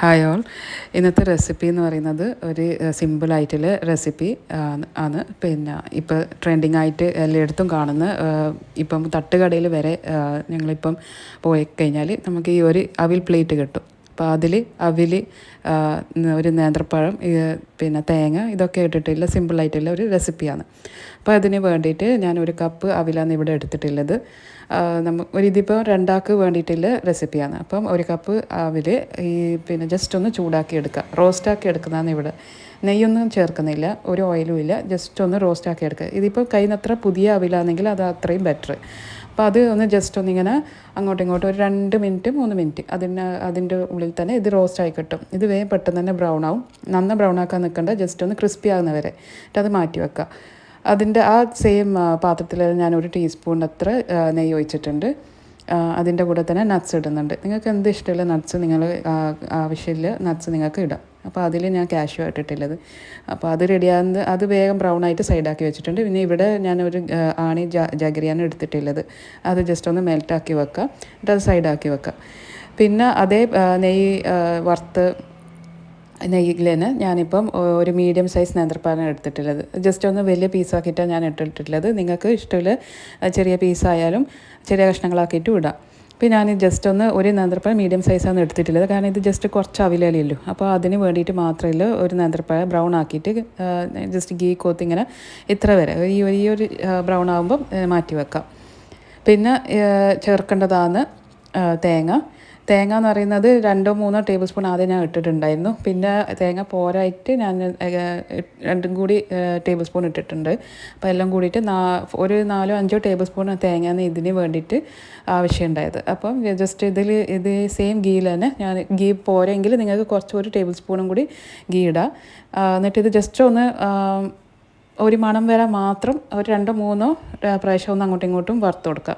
Hi all. ഇന്നത്തെ recipe എന്ന് പറയുന്നത് ഒരു സിമ്പിളായിട്ടുള്ള റെസിപ്പി ആണ്. പിന്നെ ഇപ്പോൾ ട്രെൻഡിങ് ആയിട്ട് എല്ലായിടത്തും കാണുന്ന, ഇപ്പം തട്ടുകടയിൽ വരെ ഞങ്ങളിപ്പം പോയി കഴിഞ്ഞാൽ നമുക്ക് ഈ ഒരു അവിൽ പ്ലേറ്റ് കിട്ടും. അപ്പോൾ അതിൽ അവിൽ, ഒരു നേന്ത്രപ്പഴം, പിന്നെ തേങ്ങ, ഇതൊക്കെ ഇട്ടിട്ടുള്ള സിമ്പിളായിട്ടുള്ള ഒരു റെസിപ്പിയാണ്. അപ്പോൾ അതിന് വേണ്ടിയിട്ട് ഞാൻ ഒരു കപ്പ് അവിലാണ് ഇവിടെ എടുത്തിട്ടുള്ളത്. ഇതിപ്പോൾ രണ്ടാൾക്ക് വേണ്ടിയിട്ടുള്ള റെസിപ്പിയാണ്. അപ്പം ഒരു കപ്പ് അവിൽ പിന്നെ ജസ്റ്റ് ഒന്ന് ചൂടാക്കി എടുക്കുക, റോസ്റ്റാക്കി എടുക്കുന്നതാണ് ഇവിടെ. നെയ്യൊന്നും ചേർക്കുന്നില്ല, ഒരു ഓയിലും ഇല്ല, ജസ്റ്റ് ഒന്ന് റോസ്റ്റാക്കി എടുക്കുക. ഇതിപ്പോൾ കഴിയുന്നത്ര പുതിയ അവിലാണെങ്കിൽ അത് അത്രയും ബെറ്റർ. അപ്പോൾ അത് ഒന്ന് ജസ്റ്റ് ഒന്നിങ്ങനെ അങ്ങോട്ടും ഇങ്ങോട്ടും ഒരു 2 മിനിറ്റ് 3 മിനിറ്റ് അതിൻ്റെ ഉള്ളിൽ തന്നെ ഇത് റോസ്റ്റായി കിട്ടും. ഇത് വേഗം പെട്ടെന്ന് തന്നെ ബ്രൗൺ ആവും. നന്ന ബ്രൗൺ ആക്കാൻ നിൽക്കേണ്ട, ജസ്റ്റ് ഒന്ന് ക്രിസ്പി ആകുന്നവരെ എന്നിട്ട് അത് മാറ്റി വെക്കുക. അതിൻ്റെ ആ സെയിം പാത്രത്തിൽ ഞാൻ 1 ടീസ്പൂൺ അത്ര നെയ്യ് ഒഴിച്ചിട്ടുണ്ട്. അതിൻ്റെ കൂടെ തന്നെ നട്ട്സ് ഇടുന്നുണ്ട്. നിങ്ങൾക്ക് എന്ത് ഇഷ്ടമുള്ള നട്ട്സ് നിങ്ങൾ ആവശ്യമില്ല നട്ട്സ് നിങ്ങൾക്ക് ഇടാം. അപ്പോൾ അതിൽ ഞാൻ കാഷ്യൂ ഇട്ടിട്ടുള്ളത്. അപ്പോൾ അത് റെഡിയാകുന്നത്, അത് വേഗം ബ്രൗൺ ആയിട്ട് സൈഡാക്കി വെച്ചിട്ടുണ്ട്. പിന്നെ ഇവിടെ ഞാൻ ഒരു ആണി ജാഗരിയാണ് എടുത്തിട്ടുള്ളത്. അത് ജസ്റ്റ് ഒന്ന് മെൽറ്റാക്കി വെക്കുക, എന്നിട്ട് അത് സൈഡാക്കി വെക്കുക. പിന്നെ അതേ നെയ്യ് വറുത്ത് നെയ്യിൽ തന്നെ ഞാനിപ്പം ഒരു മീഡിയം സൈസ് നേന്ത്രപ്പഴം എടുത്തിട്ടുള്ളത്. ജസ്റ്റ് ഒന്ന് വലിയ പീസാക്കിയിട്ടാണ് ഞാൻ ഇട്ടിട്ടുള്ളത്. നിങ്ങൾക്ക് ഇഷ്ടമുള്ള ചെറിയ പീസായാലും ചെറിയ കഷ്ണങ്ങളാക്കിയിട്ടും ഇടാം. അപ്പോൾ ഞാൻ ജസ്റ്റ് ഒരു നേന്ത്രപ്പഴം മീഡിയം സൈസാണ് എടുത്തിട്ടുള്ളത്. കാരണം ഇത് ജസ്റ്റ് കുറച്ച് അവിലല്ലോ, അപ്പോൾ അതിന് വേണ്ടിയിട്ട് മാത്രമല്ല ഒരു നേന്ത്രപ്പഴം ബ്രൗൺ ആക്കിയിട്ട് ജസ്റ്റ് ഗീ കോത്ത് ഇങ്ങനെ ഇത്ര വരെ ഈ ഒരു ബ്രൗൺ ആകുമ്പം മാറ്റി വെക്കാം. പിന്നെ ചേർക്കേണ്ടതാണ് തേങ്ങ എന്ന് പറയുന്നത് 2-3 ടേബിൾ സ്പൂൺ ആദ്യം ഞാൻ ഇട്ടിട്ടുണ്ടായിരുന്നു. പിന്നെ തേങ്ങ പോരായിട്ട് ഞാൻ 2 കൂടി ടേബിൾ സ്പൂൺ ഇട്ടിട്ടുണ്ട്. അപ്പോൾ എല്ലാം കൂടിയിട്ട് ഒരു 4-5 ടേബിൾ സ്പൂൺ തേങ്ങയാണ് ഇതിന് വേണ്ടിയിട്ട് ആവശ്യമുണ്ടായത്. അപ്പം ജസ്റ്റ് ഇത് സെയിം ഗീയിൽ തന്നെ ഞാൻ ഗീ പോരെങ്കിൽ നിങ്ങൾക്ക് കുറച്ച് 1 ടേബിൾ സ്പൂണും കൂടി ഗീ ഇടാം. എന്നിട്ട് ഇത് ജസ്റ്റ് ഒന്ന് ഒരു മണം വരെ മാത്രം ഒരു 2-3 പ്രാവശ്യം ഒന്ന് അങ്ങോട്ടും ഇങ്ങോട്ടും വറുത്ത് കൊടുക്കുക.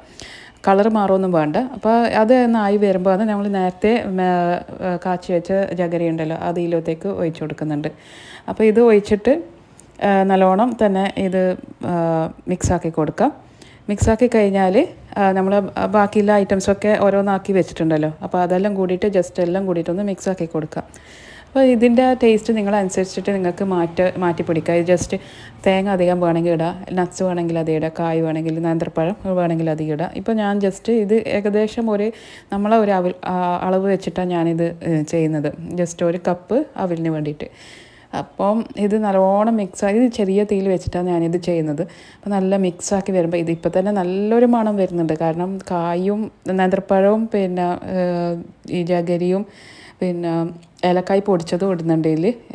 കളർ മാറുമൊന്നും വേണ്ട. അപ്പോൾ അത് ആയി വരുമ്പോൾ അത് നമ്മൾ നേരത്തെ കാച്ചി വെച്ച ജഗരി ഉണ്ടല്ലോ, അത് ഇതിലേക്ക് ഒഴിച്ചു കൊടുക്കുന്നുണ്ട്. അപ്പോൾ ഇത് ഒഴിച്ചിട്ട് നല്ലോണം തന്നെ ഇത് മിക്സാക്കി കൊടുക്കാം. മിക്സാക്കി കഴിഞ്ഞാൽ നമ്മൾ ബാക്കിയുള്ള ഐറ്റംസൊക്കെ ഓരോന്നാക്കി വെച്ചിട്ടുണ്ടല്ലോ, അപ്പോൾ അതെല്ലാം കൂടിയിട്ട് ജസ്റ്റ് എല്ലാം കൂടിയിട്ടൊന്ന് മിക്സാക്കി കൊടുക്കാം. അപ്പോൾ ഇതിൻ്റെ ടേസ്റ്റ് നിങ്ങളനുസരിച്ചിട്ട് നിങ്ങൾക്ക് മാറ്റി പിടിക്കുക. ജസ്റ്റ് തേങ്ങ അധികം വേണമെങ്കിൽ ഇടാം, നട്ട്സ് വേണമെങ്കിൽ അത് ഇടാം, കായ് വേണമെങ്കിൽ നേന്ത്രപ്പഴം വേണമെങ്കിൽ അത് ഇടാം. ഇപ്പോൾ ഞാൻ ജസ്റ്റ് ഇത് ഏകദേശം നമ്മളെ ഒരു അളവ് വെച്ചിട്ടാണ് ഞാനിത് ചെയ്യുന്നത്. ജസ്റ്റ് 1 കപ്പ് അവിലിന് വേണ്ടിയിട്ട്. അപ്പം ഇത് നല്ലോണം മിക്സാക്കി ചെറിയ തീയിൽ വെച്ചിട്ടാണ് ഞാനിത് ചെയ്യുന്നത്. അപ്പോൾ നല്ല മിക്സാക്കി വരുമ്പോൾ ഇതിപ്പോൾ തന്നെ നല്ലൊരു മണം വരുന്നുണ്ട്. കാരണം കായും നേന്ത്രപ്പഴവും പിന്നെ ഈ ജഗരിയും പിന്നെ ഏലക്കായ് പൊടിച്ചതും ഇടുന്നുണ്ട്.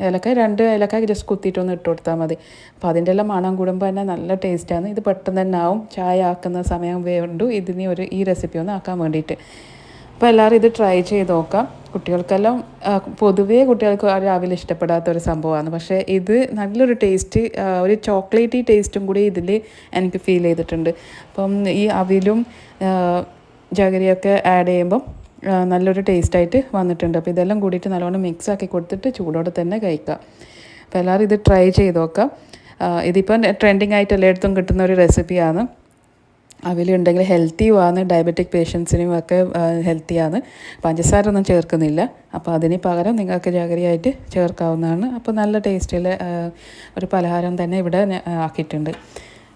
ഏലക്കായ് 2 ഏലക്കായ് ജസ്റ്റ് കുത്തിയിട്ടൊന്ന് ഇട്ട് കൊടുത്താൽ മതി. അപ്പോൾ അതിൻ്റെ എല്ലാം മണം കൂടുമ്പോൾ തന്നെ നല്ല ടേസ്റ്റാണ്. ഇത് പെട്ടെന്ന് തന്നെ ആവും. ചായ ആക്കുന്ന സമയം വേണ്ടു ഇതിന് ഈ റെസിപ്പി ഒന്ന് ആക്കാൻ വേണ്ടിയിട്ട്. അപ്പോൾ എല്ലാവരും ഇത് ട്രൈ ചെയ്ത് നോക്കാം. കുട്ടികൾക്കെല്ലാം പൊതുവേ കുട്ടികൾക്ക് രാവിലെ ഇഷ്ടപ്പെടാത്തൊരു സംഭവമാണ്. പക്ഷേ ഇത് നല്ലൊരു ടേസ്റ്റ്, ഒരു ചോക്ലേറ്റി ടേസ്റ്റും കൂടി ഇതിൽ എനിക്ക് ഫീൽ ചെയ്തിട്ടുണ്ട്. അപ്പം ഈ അവിലും ജാഗരിയൊക്കെ ആഡ് ചെയ്യുമ്പം നല്ലൊരു ടേസ്റ്റായിട്ട് വന്നിട്ടുണ്ട്. അപ്പോൾ ഇതെല്ലാം കൂടിയിട്ട് നല്ലോണം മിക്സാക്കി കൊടുത്തിട്ട് ചൂടോടെ തന്നെ കഴിക്കാം. അപ്പോൾ എല്ലാവരും ഇത് ട്രൈ ചെയ്ത് നോക്കാം. ഇതിപ്പം ട്രെൻഡിങ് ആയിട്ട് എല്ലായിടത്തും കിട്ടുന്ന ഒരു റെസിപ്പിയാണ്. അവിലുണ്ടെങ്കിൽ ഹെൽത്തിയുമാണ്, ഡയബറ്റിക് പേഷ്യൻസിനും ഒക്കെ ഹെൽത്തിയാണ്. പഞ്ചസാര ഒന്നും ചേർക്കുന്നില്ല. അപ്പോൾ അതിന് പകരം നിങ്ങൾക്ക് ജാഗരിയായിട്ട് ചേർക്കാവുന്നതാണ്. അപ്പോൾ നല്ല ടേസ്റ്റിൽ ഒരു പലഹാരം തന്നെ ഇവിടെ ആക്കിയിട്ടുണ്ട്.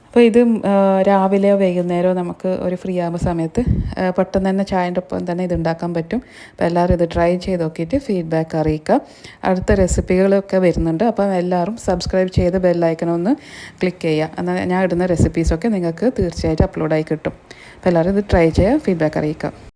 അപ്പോൾ ഇത് രാവിലെയോ വൈകുന്നേരമോ നമുക്ക് ഒരു ഫ്രീ ആകുന്ന സമയത്ത് പെട്ടെന്ന് തന്നെ ചായൻ്റെ ഒപ്പം തന്നെ ഇത് ഉണ്ടാക്കാൻ പറ്റും. അപ്പോൾ എല്ലാവരും ഇത് ട്രൈ ചെയ്ത് നോക്കിയിട്ട് ഫീഡ്ബാക്ക് അറിയിക്കുക. അടുത്ത റെസിപ്പികളൊക്കെ വരുന്നുണ്ട്. അപ്പം എല്ലാവരും സബ്സ്ക്രൈബ് ചെയ്ത് ബെല്ലൈക്കണൊന്ന് ക്ലിക്ക് ചെയ്യുക. എന്നാൽ ഞാൻ ഇടുന്ന റെസിപ്പീസൊക്കെ നിങ്ങൾക്ക് തീർച്ചയായിട്ടും അപ്ലോഡായി കിട്ടും. അപ്പോൾ എല്ലാവരും ഇത് ട്രൈ ചെയ്യുക, ഫീഡ്ബാക്ക് അറിയിക്കുക.